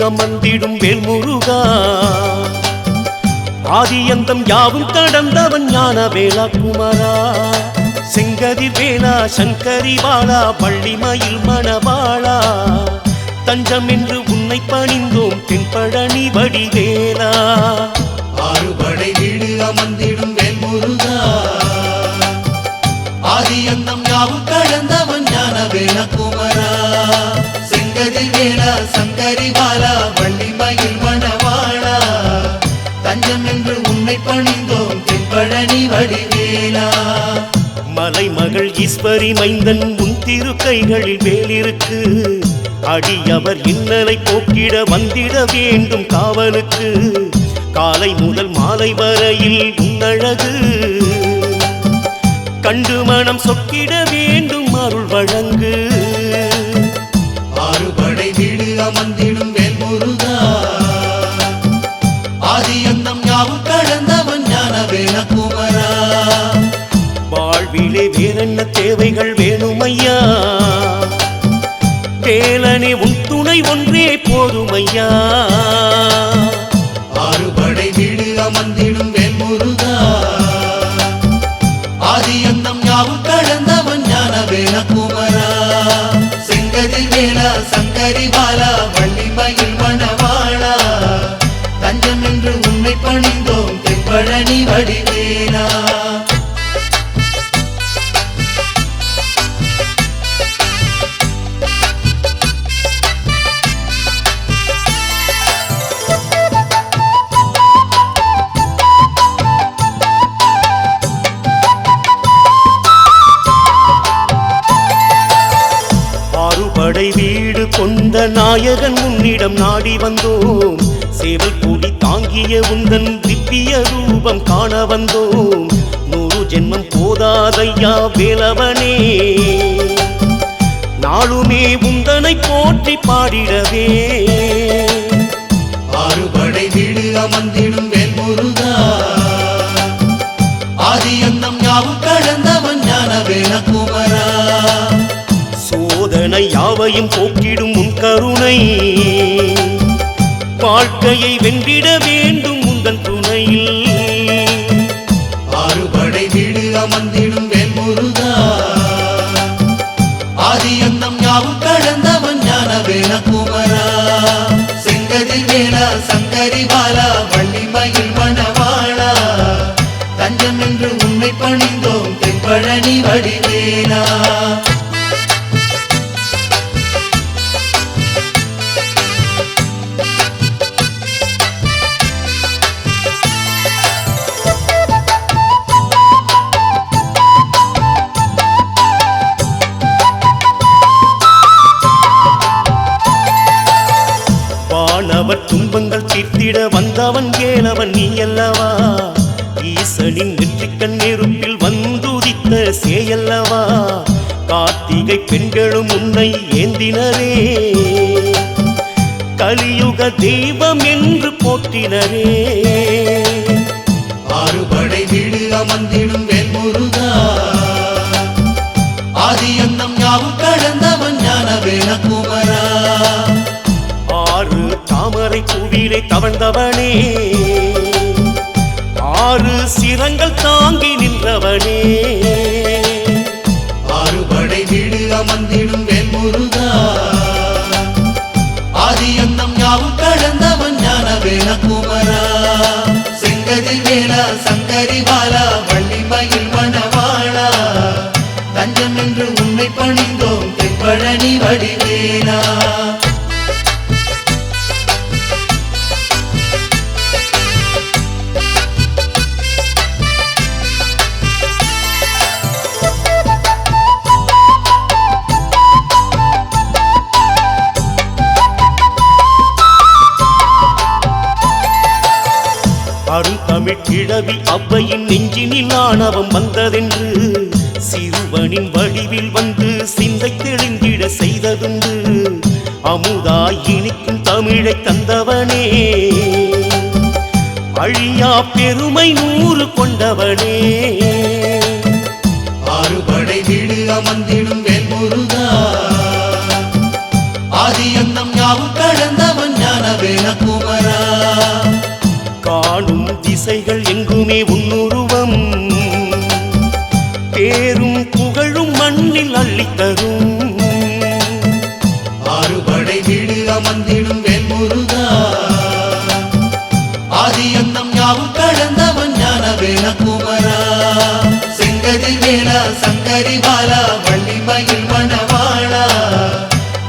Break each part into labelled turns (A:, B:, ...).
A: அமர்ந்திடும் வேல்முருகா ஆதியந்தம் யாவும் கடந்தவன் ஞான வேலா குமாரா செங்கதிர் வேலா சங்கரி பாலா பள்ளிமயில் மணவாளா தஞ்சம் என்று உன்னை பணிந்தோம் தென்பழனி வடிவேலா
B: ஆறுபடை வீடு அமர்ந்திடும் வேல்முருகா ஆதியந்தம் யாவும் கடந்தவன் ஞான வேலா குமாரா செங்கதிர் வேலா சங்கரி பாலா பள்ளிமயில் மணவாளா தஞ்சம் என்று உன்னை பணிந்தோம் தென்பழனி வடிவேலா
A: மலைமகள் ஈஸ்வரி மைந்தன் உன் திரு கைகளில் வேலிருக்கு அடியவர் இன்னலை போக்கிட வந்திட வேண்டும் காவலுக்கு காலை முதல் மாலை வரையில் உன்னழகு கண்டு மனம் சொக்கிட வேண்டும் அருள் வழங்கு
B: ஆறுபடை வீடு அமர்ந்திடும் வேல்முருகா ஆதியந்தம் யாவும் கடந்தவன் ஞான வேலா குமாரா
A: வாழ்விலே வேறென்ன தேவைகள் வேணுமையா வேலனே உன் துணை ஒன்றே போதுமையா
B: ஆறுபடை வீடு அமர்ந்திடும் வேல்முருகா ஆதியந்தம் யாவும் கடந்தவன் ஞான வேலா குமாரா செங்கதிர் வேலா சங்கரி பாலா வள்ளிமயில் மணவாளா தஞ்சம் என்று உன்னை பணிந்தோம் தென்பழனி வடிவேலா
A: ஆறுபடை வீடு கொண்ட நாயகன் உன்னிடம் நாடி வந்தோம் சேவல் கூடி தாங்கிய உந்தன் திவ்ய ரூபம் காண வந்தோம் 100 ஜென்மம் போதாதையா வேலவனே நாளுமே உந்தனை போற்றி பாடிடவே
B: ஆறுபடை வீடு அமர்ந்திடும் வேல்முருகா ஆதியந்தம் யாவும் கடந்தவன் ஞான வேலா குமாரா
A: சோதனை யாவையும் போக்கிடும் உன் கருணை வாழ்க்கையை வென்றிட வேண்டும் உந்தன் துணையில்
B: ஆறுபடை வீடு அமர்ந்திடும் வேல்முருகா ஆதியந்தம் யாவும் கடந்தவன் ஞான வேலா குமாரா செங்கதிர் வேலா சங்கரி பாலா வள்ளிமயில் மணவாளா தஞ்சம் என்று உன்னை பணிந்தோம் தென்பழனி வடிவேலா
A: வானவர் துன்பங்கள் தீர்த்திட வந்தவன் ஏலவன் நீ அல்லவா ஈசனின் நெற்றிக்கண் நெருப்பில் வந்துதித்த சேயல்லவா கார்த்திகை பெண்களும் உன்னை ஏந்தினரே கலியுக தெய்வம் என்று போற்றினரே
B: ஆறுபடை வீடு அமர்ந்திடும் வேல்முருகா ஆதியந்தம் யாவும் கடந்தவன் ஞான வேலா குமாரா
A: ஆறு தாமரை பூவிலே தவழ்ந்தவனே ஆறு சிரங்கள் தாங்கி நின்றவனே
B: ஆறுபடை வீடு அமர்ந்திடும் வேல்முருகா ஆதியந்தம் யாவும் கடந்தவன் ஞான வேலா குமாரா செங்கதிர் வேலா சங்கரி பாலா வள்ளிமயில் மணவாளா தஞ்சம் என்று உன்னை பணிந்தோம் தென்பழனி வடிவேலா
A: அருந்தமிழ் கிழவி அவ்வையின் நெஞ்சினில் ஆணவம் வந்ததென்று சிறுவனின் வடிவில் வந்து சிந்தை தெளிந்திட செய்ததுண்டு அமுதாய் இனிக்கும் தமிழை தந்தவனே அழியா பெருமை 100 கொண்டவனே
B: ஆறுபடை வீடு அமர்ந்திடும் வேல்முருகா ஆதியந்தம் யாவும் கடந்தவன் ஞான ஞானவேன குமரா.
A: காணும் திசைகள் எங்குமே உன்னுருவம், பேரும் புகழும் மண்ணில் அள்ளித்தரும்.
B: ஆறுபடை வீடு அமர்ந்திடும் வேல்முருகா, ஆதியந்தம் யாவும் கடந்தவன் ஞானவேன குமரா. செங்கதிர் வேலா சங்கரி பாலா வள்ளிமயில் மணவாளா,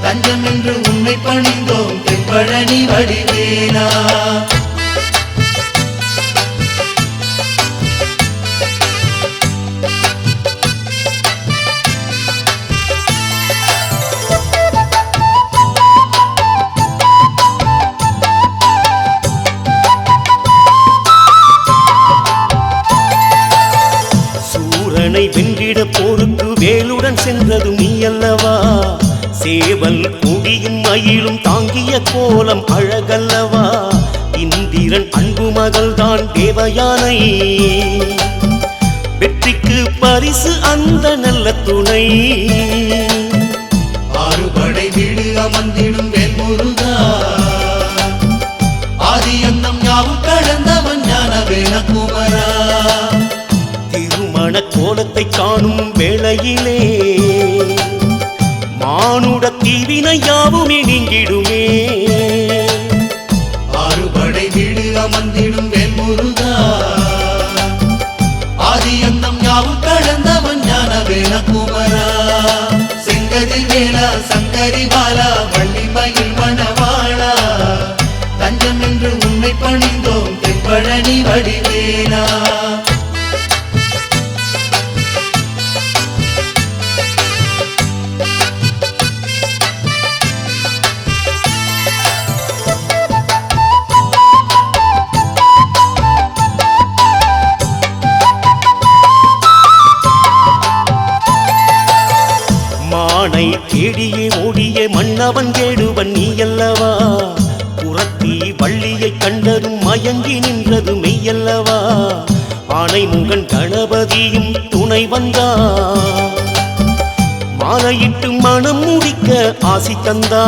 B: தஞ்சம் என்று உன்னை பணிந்தோம் தென்பழனி வடிவேலா.
A: சூரனை வென்றிட போருக்கு வேலுடன் சென்றது நீ அல்லவா. சேவல் கொடியும் மயிலும் தாங்கிய கோலம் அழகல்லவா. இந்திரன் அன்பு மகள்தான் தேவயானை, வெற்றிக்கு பரிசு அந்த நல்ல துணை.
B: ஆறுபடை வீடு அமர்ந்திடும் வேல்முருகா, ஆதியந்தம் யாவும் கடந்தவன் ஞானவேன குமரா.
A: திருமண கோலத்தை காணும் வேளையிலே மானுட தீவினை யாவுமே நீங்கிடுமே.
B: ஆறுபடை வீடு அமர்ந்திடும் வேல்முருகா, ஆதியந்தம் யாவும் கடந்தவன் ஞானவேன குமரா. செங்கதிர் வேலா சங்கரி பாலா வள்ளிமயில் மணவாளா, தஞ்சம் என்று உன்னை பணிந்தோம் தென்பழனி வடிவேலா.
A: மானை தேடியே ஓடிய மன்னவன் கேடுவன் நீ அல்லவா. புறத்தி வள்ளியை கண்டதும் மயங்கி நின்றது மெய்யல்லவா. ஆனை முகன் கணபதியும் துணை வந்தா, மாலையிட்டு மனம் முடிக்க ஆசி தந்தா.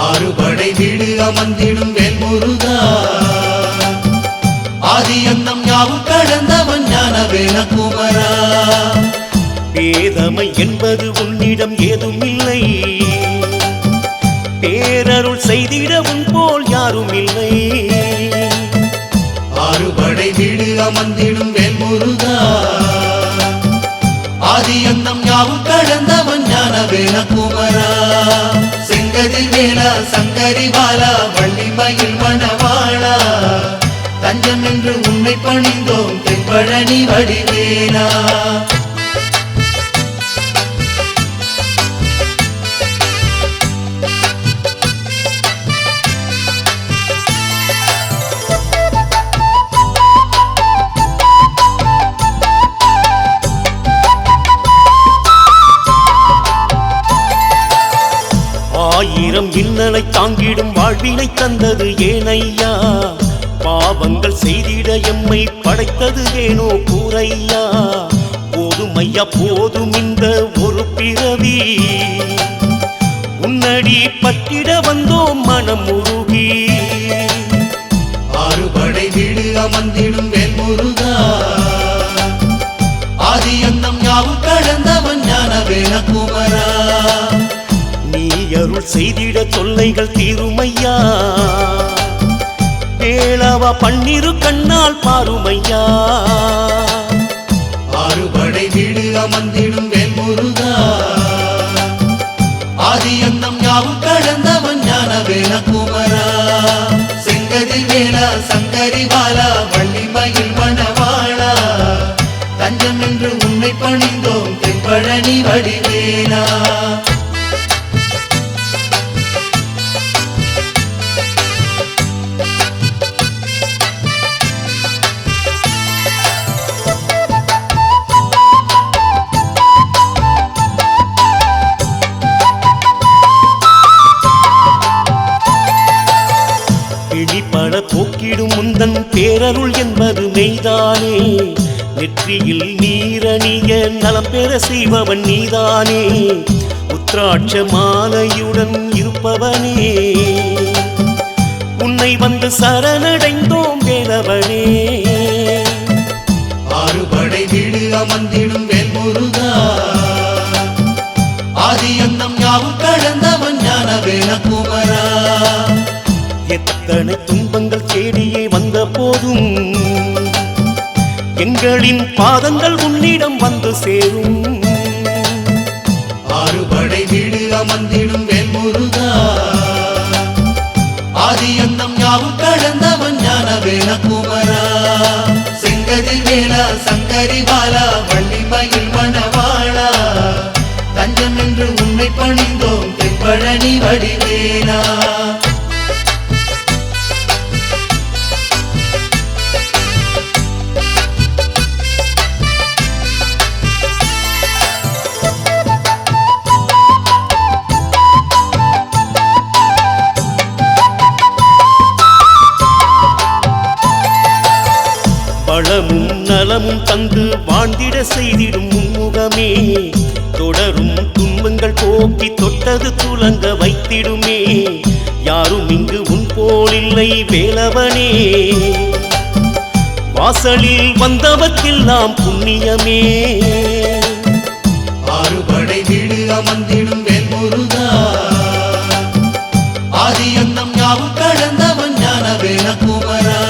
B: ஆறுபடை வீடு அமர்ந்திடும் வேல்முருகா, ஆதியந்தம் யாவும் கடந்தவன் ஞானவேன குமரா.
A: பேதமை என்பது உன்னிடம் ஏதும் இல்லை, பேரருள் செய்திட உன் போல் யாரும் இல்லை.
B: ஆறுபடை வீடு அமர்ந்திடும் வேல்முருகா, ஆதியந்தம் யாவும் கடந்தவன் ஞானவேன குமரா. செங்கதிர் வேலா சங்கரி பாலா வள்ளிமயில் மணவாளா, தஞ்சம் என்று உன்னை பணிந்தோம் தென்பழனி வடிவேலா.
A: ஆயிரம் இன்னலை தாங்கிடும் வாழ்வினை தந்தது ஏனையா. பாவங்கள் செய்திட எம்மை படைத்தது ஏனோ கூரையா. போதும் ஐயா போதும் இந்த ஒரு பிறவி, உன்னடி பற்றிட வந்தோம் மனம் உருகி.
B: ஆறுபடை வீடு அமர்ந்திடும் வேல்முருகா, ஆதியந்தம் யாவும் கடந்தவன் ஞானவேன குமரா.
A: நீ அருள் செய்திட தொல்லைகள் தீருமையா. வேளவா பன்னிரு கண்ணால் பாருமையா.
B: ஆறுபடை வீடு அமர்ந்திடும் வேல்முருகா, ஆதியந்தம் யாவும் கடந்தவன் ஞானவேன குமரா. செங்கதிர் வேலா சங்கரி பாலா வள்ளிமயில் மணவாளா, தஞ்சம் என்று உன்னை பணிந்தோம் தென்பழனி வடிவேலா.
A: பிடிபட போக்கிடும் முந்தன் பேரருள் என்பது மெய்தானே. நெற்றியில் நீரணிய நலம் பெற செய்பவன் நீதானே. உத்ராட்ச மாலையுடன் இருப்பவனே, உன்னை வந்து சரணடைந்தோம் வேலவனே.
B: ஆறுபடை வீடு அமர்ந்திடும் வேல்முருகா, ஆதி அந்தம் யாவும் கடந்தவன் ஞானவேல குமரா.
A: எத்தனை துன்பங்கள் தேடியே வந்த போதும் எங்களின் பாதங்கள் உன்னிடம் வந்து சேரும்.
B: ஆறுபடை வீடு அமர்ந்திடும் வேல்முருகா, ஆதி அந்தம் யாவும் கடந்தவன் ஞானவேல குமரா. செங்கதில் வேலா சங்கரி பாலா வள்ளிமயில் மணவாளா, தஞ்சம் என்று உன்னை பணிந்தோம் தென்பழனி வடிவேலா.
A: வளமும் நலமும் தந்து வாழ்ந்திட செய்திடும் முன்முகமே, தொடரும் துன்பங்கள் போக்கி தொட்டது துலங்க வைத்திடுமே. யாரும் இங்கு உன் போலில்லை வேலவனே, வாசலில் வந்தவர்க்கெல்லாம் புண்ணியமே.
B: ஆறுபடை வீடு அமர்ந்திடும் வேல்முருகா, ஆதி அந்தம் யாவும் கடந்தவன் ஞானவேல குமரா.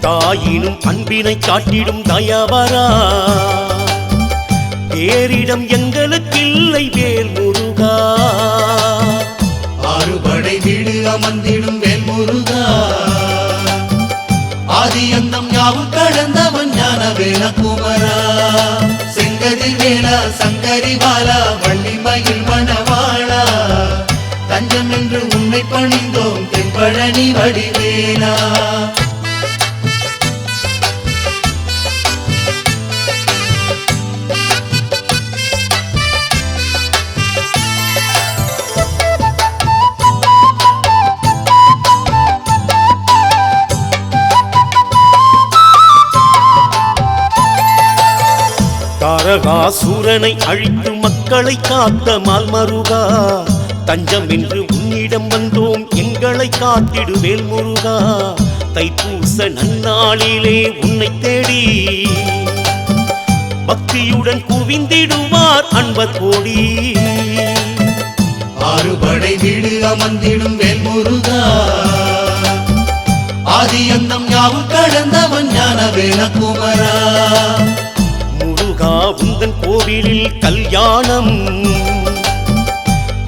A: தாயினும் அன்பினை காட்டிடும் தயவரா, பேரிடம் எங்களுக்கில்லை வேல்முருகா.
B: ஆறுபடை வீடு அமர்ந்திடும் வேல்முருகா, ஆதி அந்தம் யாவும் கடந்தவன் ஞானவேல குமரா. செங்கதில் வேலா சங்கரி பாலா வள்ளிமயில் மணவாளா, தஞ்சம் என்று உன்னை பணிந்தோம் தென்பழனி வடிவேலா.
A: தாரகாசூரனை அழித்து மக்களை காத்த மால்மருகா, தஞ்சம் என்று உன்னிடம் வந்தோம் எங்களை காத்திடு வேல்முருகா. தைப்பூச நன்னாளிலே உன்னை தேடி பக்தியுடன் குவிந்திடுவார் அன்பர் கோடி.
B: ஆறுபடை வீடு அமர்ந்திடும் வேல்முருகா, ஆதி அந்தம் யாவும் கடந்தவன் ஞானவேல குமரா.
A: முருகா உந்தன் கோவிலில் கல்யாணம்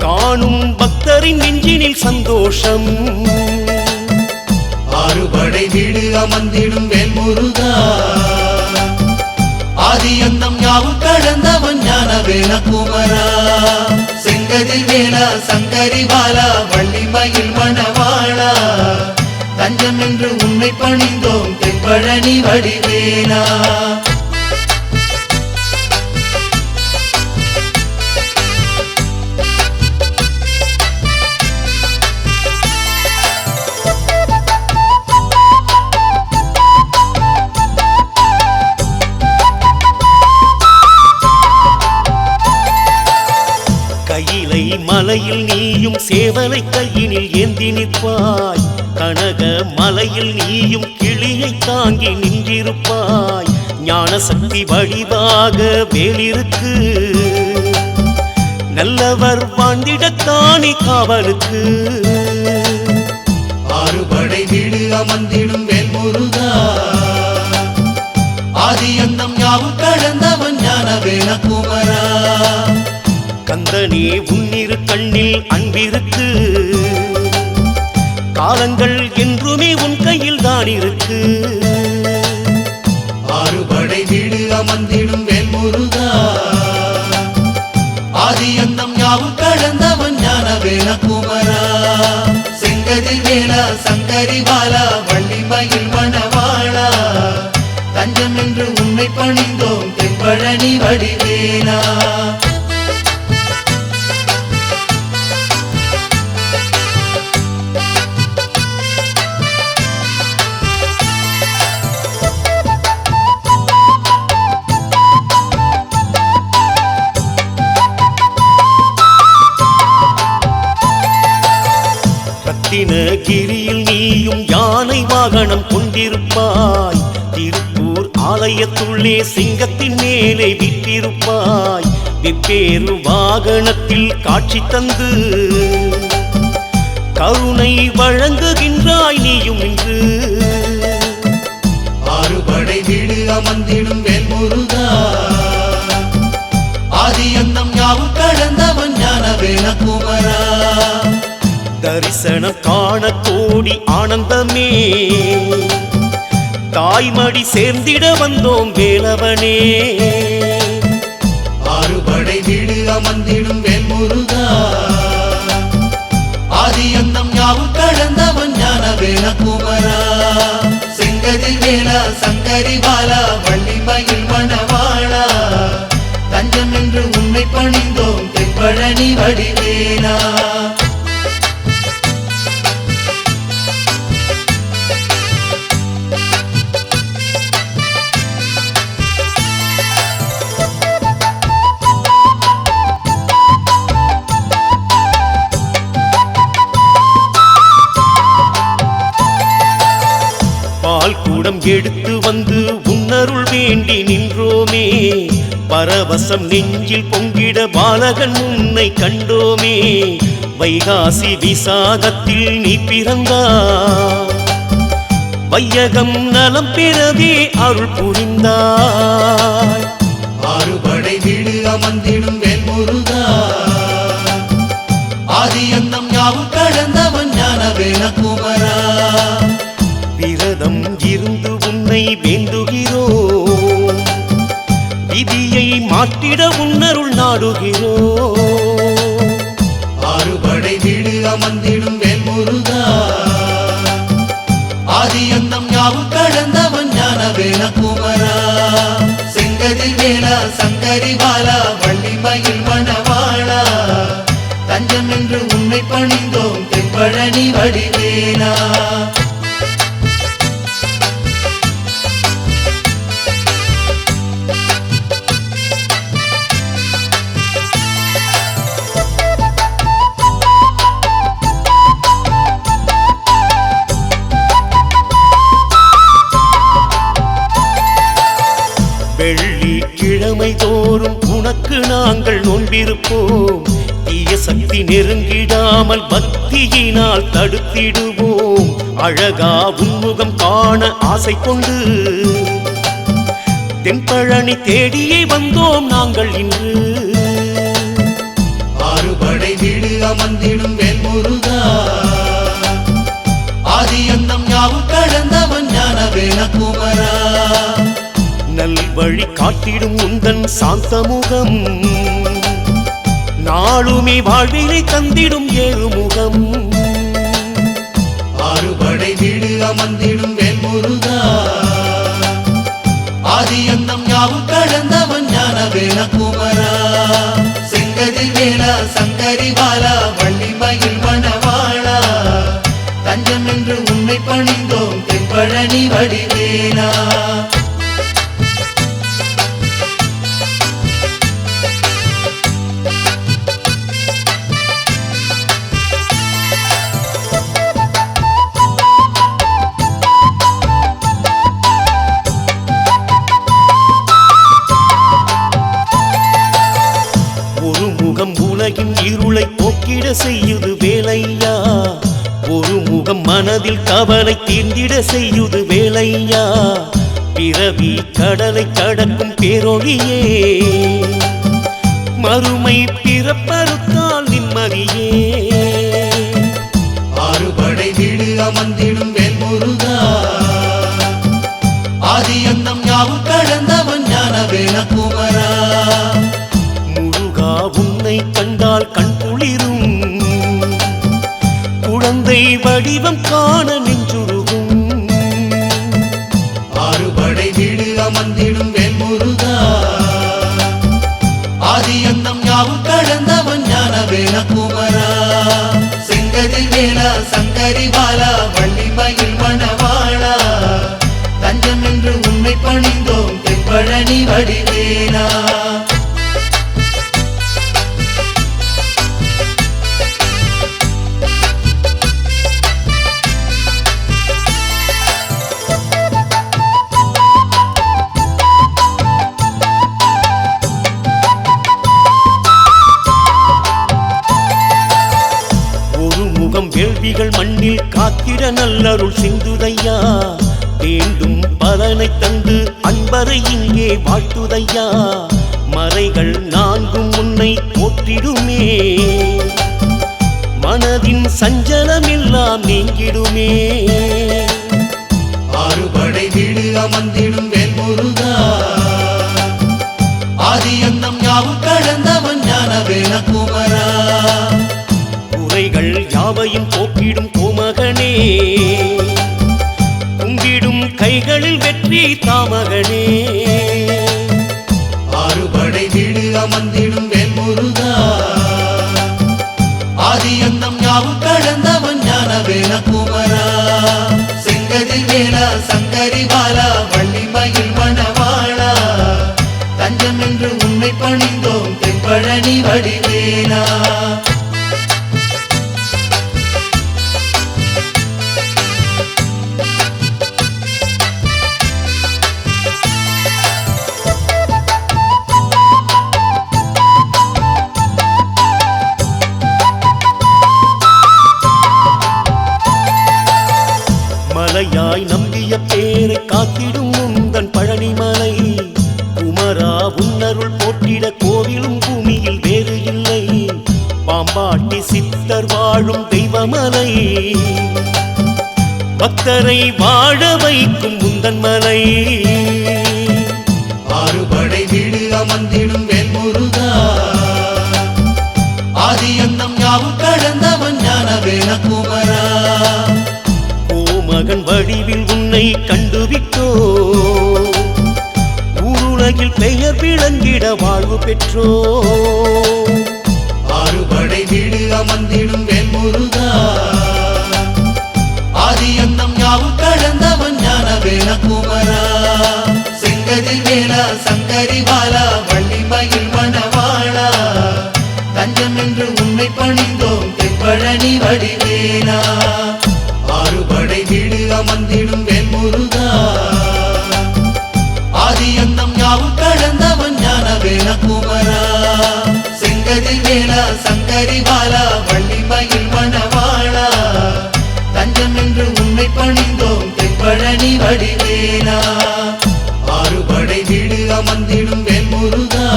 A: காணும் பக்தரின் நெஞ்சினில் சந்தோஷம்.
B: ஆறுபடை வீடு அமர்ந்திடும் வேல்முருகா, ஆதி அந்தம் யாவும் கடந்தவன் ஞானவேல குமரா. செங்கதில் வேலா சங்கரி பாலா வள்ளிமயில் மணவாளா, தஞ்சம் என்று உன்னை பணிந்தோம் தென்பழனி வடிவேலா.
A: கையிலை மலையில் நீயும் சேவலை கையினில் ஏந்தி நிற்பாய், கனக மலையில் நீயும் கிளியை தாங்கி நின்றிருப்பாய். ஞான சக்தி வடிவாக வேலிருக்கு, நல்லவர் வாழ்ந்திடத்தானே காவலுக்கு.
B: ஆறுபடை வீடு அமர்ந்திடும் வேல்முருகா, ஆதி அந்தம் யாவும் கடந்தவன் ஞானவேல குமரா.
A: கந்தனே உன்னிரு கண்ணில் அன்பிருக்கு, காலங்கள் என்றுமே உன் கையில் தான் இருக்கு.
B: ஆறுபடை வீடு அமர்ந்திடும் வேல்முருகா, ஆதி அந்தம் யாவும் கடந்தவன் ஞானவேல குமரா. செங்கதில் வேலா சங்கரி பாலா வள்ளிமயில் மணவாளா, தஞ்சம் என்று உன்னை பணிந்தோம் தென்பழனி வடிவேலா.
A: ரத்தினகிரியில் நீயும் யானை வாகனம் கொண்டிருப்பாய். திருப்பூர் ஆலயத்துள்ளே சிங்கத்தின் மேலே விட்டிருப்பாய். வெவ்வேறு வாகனத்தில் காட்சி தந்து கருணை வழங்குகின்றாய் நீயும் இன்று.
B: ஆறுபடை வீடு அமர்ந்திடும் வேல்முருகா, ஆதி அந்தம் யாவும் கடந்தவன் ஞானவேல குமரா.
A: தரிசனம் காண கோடி ஆனந்தமே, தாய்மடி சேர்ந்திட வந்தோம் வேலவனே.
B: ஆறுபடை வீடு அமர்ந்திடும் வேல்முருகா, ஆதி அந்தம் யாவும் கடந்தவன் ஞானவேல குமரா. செங்கதில் வேலா சங்கரி பாலா வள்ளிமயில் மணவாளா, தஞ்சம் என்று உன்னை பணிந்தோம் தென்பழனி வடிவேலா.
A: பால் கூடம் எடுத்து வந்து உன்னருள் வேண்டி நின்றோமே. பரவசம் நெஞ்சில் பொங்கிட பாலகன் உன்னை கண்டோமே. வைகாசி விசாகத்தில் நீ பிறந்தாய், வையகம் நலம் பெறவே அருள் புரிந்தாய்.
B: ஆறுபடை வீடு அமர்ந்திடும் வேல்முருகா, ஆதி அந்தம் யாவும் கடந்தவன் ஞானவேல குமரா.
A: விரதம் இருந்து உன்னை வேண்டுகிறோம், விதியை மாற்றிட உன்னருள் நாடுகிறோம்.
B: ஆறுபடை வீடு அமர்ந்திடும் வேல்முருகா, ஆதி அந்தம் யாவும் கடந்தவன் ஞானவேல குமரா. செங்கதில் வேலா சங்கரி பாலா வள்ளிமயில் மணவாளா, தஞ்சம் என்று உன்னை பணிந்தோம் தென்பழனி வடிவேலா.
A: வெள்ளிக்கிழமை தோறும் உனக்கு நாங்கள் நோன்பிருப்போம். தீய சக்தி நெருங்கிடாமல் பக்தியினால் தடுத்திடுவோம். அழகா உன்முகம் காண ஆசை கொண்டு தென்பழனி தேடியே வந்தோம் நாங்கள் இன்று.
B: ஆறுபடை வீடு அமர்ந்திடும் வேல்முருகா, ஆதி அந்தம் யாவும் கடந்தவன் ஞானவேல குமரா.
A: நல்வழி காட்டிடும் உந்தன் சாந்தமுகம், நாளுமே வாழ்வினை தந்திடும் ஏழுமுகம்.
B: ஆறுபடை வீடு அமர்ந்திடும் வேல்முருகா, ஆதி அந்தம் யாவும் கடந்தவன் ஞானவேல குமரா. செங்கதில் வேலா சங்கரி பாலா வள்ளிமயில் மணவாளா, தஞ்சம் என்று உன்னை பணிந்தோம் தென்பழனி வடிவேலா.
A: உலகின் இருளை போக்கிட செய்யுது வேலையா, ஒரு முகம் மனதில் கவலை தீர்ந்திட செய்யுது வேலையா. பிறவி கடலை கடக்கும் பேரொழியே, மறுமை பிறப்பறுத்தால் நிம்மதியே.
B: ஆறுபடை வீடு அமர்ந்திடும் வேல்முருகா, ஆதி அந்தம் யாவும் கடந்தவன் ஞானவேல குமரா.
A: உன்னை கண்டால் கண் குளிரும், குழந்தை வடிவம் காண நெஞ்சுருகும்.
B: ஆறுபடை வீடு அமர்ந்திடும் வேல்முருகா, ஆதி அந்தம் யாவும் கடந்தவன் ஞானவேல குமரா. செங்கதில் வேலா சங்கரி பாலா வள்ளிமயில் மணவாளா, தஞ்சம் என்று உன்னை பணிந்தோம் தென்பழனி வடிவேலா.
A: நல்லருள் சிந்துதையா வேண்டும் பலனை தந்து அன்பரை இங்கே வாழ்த்துதையா மறைகள் நான்கும் உன்னை போற்றிடுமே மனதின் சஞ்சலமெல்லாம் நீங்கிடுமே
B: ஆறுபடை வீடு அமர்ந்திடும் வேல்முருகா ஆதி அந்தம் யாவும் கடந்தவன் ஞானவேல குமரா
A: குறைகள் யாவையும் போக்கிடும் கோமகனே கும்பிடும் கைகளில் வெற்றி தாமகனே
B: ஆறுபடை வீடு அமர்ந்திடும் வேல்முருகா ஆதி அந்தம் யாவும் கடந்தவன் ஞானவேல குமரா செங்கதில் வேலா சங்கரி பாலா வள்ளிமயில் மணவாளா தஞ்சம் என்று உன்னை பணிந்தோம் தென்பழனி வடிவேலா
A: மலையாய் நம்பிய பேரை காத்திடும் முந்தன் பழனிமலை குமரா உன்னருள் போற்றிட கோவிலும் பூமியில் வேறு இல்லை பாம்பாட்டி சித்தர் வாழும் தெய்வமலை பக்தரை வாழ வைக்கும் முந்தன் மலை
B: ஆறுபடை வீடு அமர்ந்திடும் வேல்முருகா ஆதி அந்தம் யாவும் கடந்தவன் ஞானவேல குமரா
A: மகன் வடிவில் உன்னை கண்டுவிட்டோ ஊருலகில் பெயர் விளங்கிட வாழ்வு பெற்றோ
B: ஆறுபடை வீடு அமர்ந்திடும் வேல்முருகா ஆதி அந்தம் யாவும் கடந்தவன் ஞானவேல குமரா செங்கதில் வேலா சங்கரி பாலா வள்ளிமயில் மணவாளா தஞ்சம் என்று உன்னை பணிந்தோம் தென்பழனி வடிவேலா ஆறுபடை வீடு அமர்ந்திடும் வேல்முருகா ஆதி அந்தம் யாவும் கடந்தவன் ஞானவேல குமரா செங்கதில் வேலா சங்கரி பாலா வள்ளிமயில் மணவாளா தஞ்சம் என்று உன்னை பணிந்தோம் தென்பழனி வடிவேலா ஆறுபடை வீடு அமர்ந்திடும் வேல்முருகா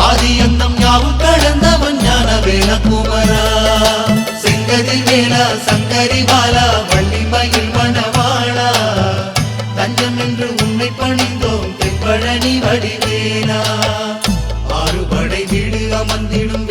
B: ஆதி அந்தம் யாவும் கடந்தவன் ஞானவேல குமரா செங்கதில் வேலா சங்கரி பாலா வள்ளிமயில் மணவாளா தஞ்சம் என்று உன்னை பணிந்தோம் தென்பழனி வடிவேலா ஆறுபடை வீடு அமர்ந்திடும்